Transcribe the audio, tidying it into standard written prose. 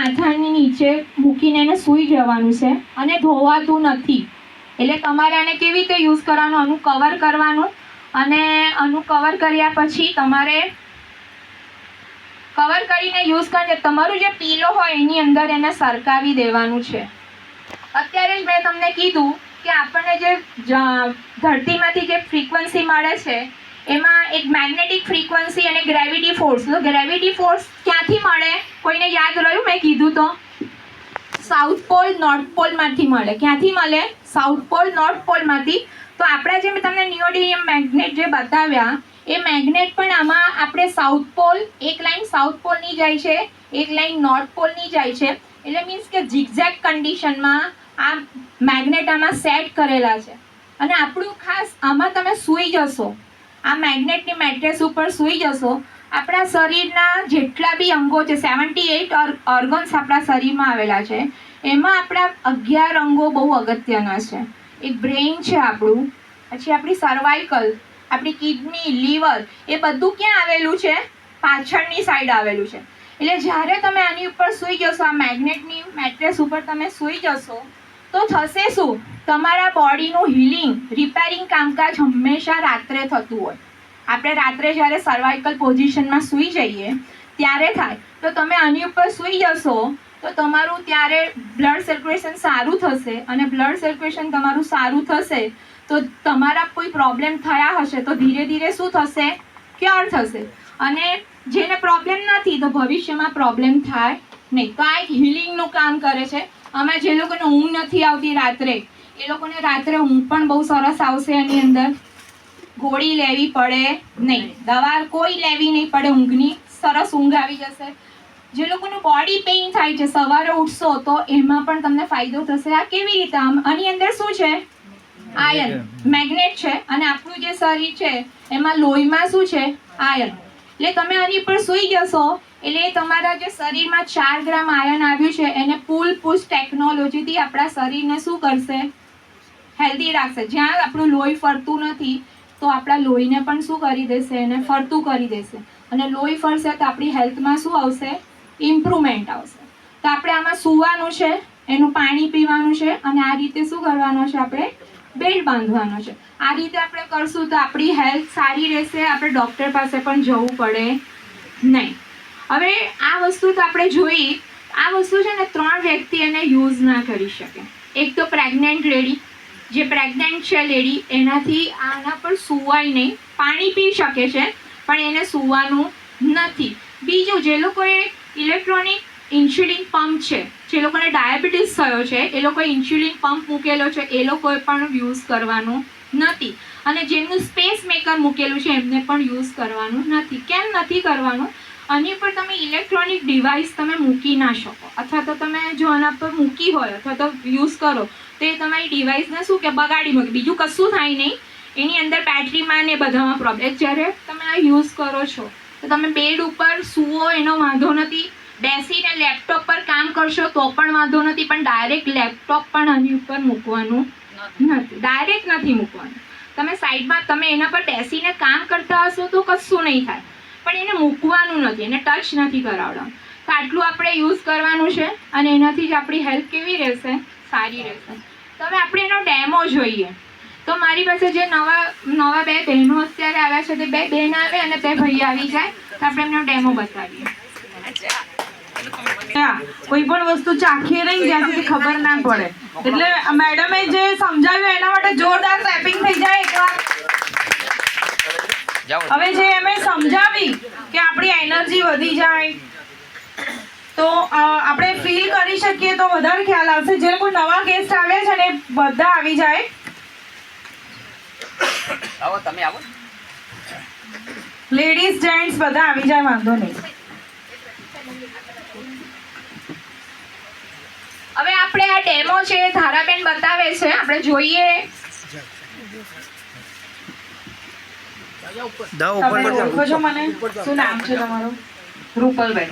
માથાની નીચે મૂકીને એને સૂઈ જવાનું છે અને ધોવાતું નથી. એટલે તમારે આને કેવી રીતે યુઝ કરવાનું, આનું કવર કરવાનું અને આનું કવર કર્યા પછી તમારે કવર કરીને યુઝ કરીને તમારું જે પીલો હોય એની અંદર એને સરકાવી દેવાનું છે. અત્યારે જ મેં તમને કીધું કે આપણને જે ધરતીમાંથી જે ફ્રીક્વન્સી મળે છે એમાં એક મેગ્નેટિક ફ્રીક્વન્સી અને ગ્રેવિટી ફોર્સ. તો ગ્રેવિટી ફોર્સ ક્યાંથી મળે? કોઈને યાદ રહ્યું મેં કીધું તો? સાઉથ પોલ નોર્થ પોલમાંથી મળે. ક્યાંથી મળે? સાઉથ પોલ નોર્થ પોલમાંથી. તો આપણા જે મેં તમને નિયોડિયમ મેગ્નેટ જે બતાવ્યા એ મેગ્નેટ પણ આમાં આપણે સાઉથ પોલ, એક લાઈન સાઉથ પોલની જાય છે, એક લાઈન નોર્થ પોલની જાય છે. એટલે મીન્સ કે ઝિગઝેગ કન્ડિશનમાં આ મેગ્નેટ આમાં સેટ કરેલા છે. અને આપણું ખાસ આમાં તમે સૂઈ જશો, આ મેગ્નેટની મેટ્રેસ ઉપર સૂઈ જશો, આપણા શરીરના જેટલા બી અંગો છે 78 ઓર્ગન્સ આપણા શરીરમાં આવેલા છે, એમાં આપણા 11 અંગો બહુ અગત્યના છે. એક બ્રેઇન છે આપણું, પછી આપણી સર્વાઇકલ, આપણી કિડની, લીવર, એ બધું ક્યાં આવેલું છે? પાછળની સાઈડ આવેલું છે. એટલે જ્યારે તમે આની ઉપર સૂઈ જશો, આ મેગ્નેટની મેટ્રેસ ઉપર તમે સૂઈ જશો તો થશે શું? તમારા બોડીનું હિલિંગ, રિપેરિંગ કામકાજ હંમેશા રાત્રે થતું હોય. આપણે રાત્રે જ્યારે સર્વાઇકલ પોઝિશનમાં સૂઈ જઈએ ત્યારે થાય. તો તમે આની ઉપર સૂઈ જશો તો તમારું ત્યારે બ્લડ સર્ક્યુલેશન સારું થશે અને બ્લડ સર્ક્યુલેશન તમારું સારું થશે તો તમારા કોઈ પ્રોબ્લેમ થયા હશે તો ધીરે ધીરે શું થશે? ક્યોર થશે. અને જેને પ્રોબ્લેમ નથી તો ભવિષ્યમાં પ્રોબ્લેમ થાય નહીં. તો આ એક હિલિંગનું કામ કરે છે. આમાં જે લોકોને ઊંઘ નથી આવતી રાત્રે, એ લોકોને રાત્રે ઊંઘ પણ બહુ સરસ આવશે. એની અંદર ગોળી લેવી પડે નહીં, દવા કોઈ લેવી નહીં પડે, ઊંઘની સરસ ઊંઘ આવી જશે. જે લોકોનું બોડી પેઇન થાય છે, સવારે ઉઠશો તો એમાં પણ તમને ફાયદો થશે. આ કેવી રીતે? આની અંદર શું છે? આયર્ન, મેગ્નેટ છે. અને આપણું જે શરીર છે એમાં લોહીમાં શું છે? આયર્ન. એટલે તમે આની પર સૂઈ જશો એટલે તમારા જે શરીરમાં 4 ગ્રામ આયર્ન આવ્યું છે એને પુલ પુશ ટેકનોલોજીથી આપણા શરીરને શું કરશે? હેલ્ધી રાખશે. જ્યાં આપણું લોહી ફરતું નથી તો આપણા લોહીને પણ શું કરી દેશે? એને ફરતું કરી દેશે. અને લોહી ફરશે તો આપણી હેલ્થમાં શું આવશે? ઇમ્પ્રુવમેન્ટ આવશે. તો આપણે આમાં સૂવાનું છે, એનું પાણી પીવાનું છે અને આ રીતે શું કરવાનું છે? આપણે બેલ્ટ બાંધવાનો છે. આ રીતે આપણે કરશું તો આપણી હેલ્થ સારી રહેશે. આપણે ડૉક્ટર પાસે પણ જવું પડે નહીં. હવે આ વસ્તુ તો આપણે જોઈ. આ વસ્તુ છે ને 3 વ્યક્તિ એને યુઝ ના કરી શકે. એક તો પ્રેગ્નન્ટ લેડી, જે પ્રેગ્નન્ટ છે લેડી, એનાથી આના પર સૂવાય નહીં. પાણી પી શકે છે પણ એને સૂવાનું નથી. બીજું, જે લોકોએ ઇલેક્ટ્રોનિક ઇન્સ્યુલિન પંપ છે, જે લોકોને ડાયાબિટીસ થયો છે એ લોકોએ ઇન્સ્યુલિન પંપ મૂકેલો છે, એ લોકોએ પણ યુઝ કરવાનું નથી. અને જેમનું સ્પેસ મેકર મૂકેલું છે એમને પણ યુઝ કરવાનું નથી. કેમ નથી કરવાનું? આની પર તમે ઇલેક્ટ્રોનિક ડિવાઇસ તમે મૂકી ના શકો. અથવા તો તમે જો આના પર મૂકી હોય અથવા તો યુઝ કરો તો એ તમારી ડિવાઇસને શું કે બગાડી મૂકે. બીજું કશું થાય નહીં. એની અંદર બેટરીમાં ને બધામાં પ્રોબ્લેમ. જ્યારે તમે આ યુઝ કરો છો તો તમે બેડ ઉપર સૂવો એનો વાંધો નથી, બેસીને લેપટોપ પર કામ કરશો તો પણ વાંધો નથી, પણ ડાયરેક્ટ લેપટોપ પણ આની ઉપર મૂકવાનું નથી. ડાયરેક્ટ નથી મૂકવાનું. તમે સાઈડમાં તમે એના પર બેસીને કામ કરતા હશો તો કશું નહીં થાય, પણ એને મૂકવાનું નથી, એને ટચ નથી કરાવવાનું. તો આટલું આપણે યુઝ કરવાનું છે અને એનાથી જ આપણી હેલ્થ કેવી રહેશે? સારી રહેશે. તો હવે આપણે એનો ડેમો જોઈએ. તો મારી પાસે જે નવા 2 બહેનો અત્યારે આવ્યા છે તે 2 બહેન આવે અને 2 ભાઈ આવી જાય તો આપણે એમનો ડેમો બતાવીએ. કોઈ પણ વસ્તુ ચાખીએ નહીં જ્યાં સુધી ખબર ના પડે. એટલે મેડમે જે સમજાવ્યું એના માટે જોરદાર ક્લેપિંગ થઈ જાય એકવાર. હવે જે એમે સમજાવી કે આપણી એનર્જી વધી જાય તો આપણે ફીલ કરી શકીએ તો વધારે ખ્યાલ આવશે. જે કોઈ નવા ગેસ્ટ આવ્યા છે ને બધા આવી જાય. આવો, તમે આવો. લેડીઝ જેન્ટ્સ બધા આવી જાય, વાંધો નહીં. હવે આપણે આ ડેમો છે ધારાબેન બતાવે છે, આપણે જોઈએ. તમે ઓળખો છો મને? શું નામ છે તમારું? રૂપલબેન.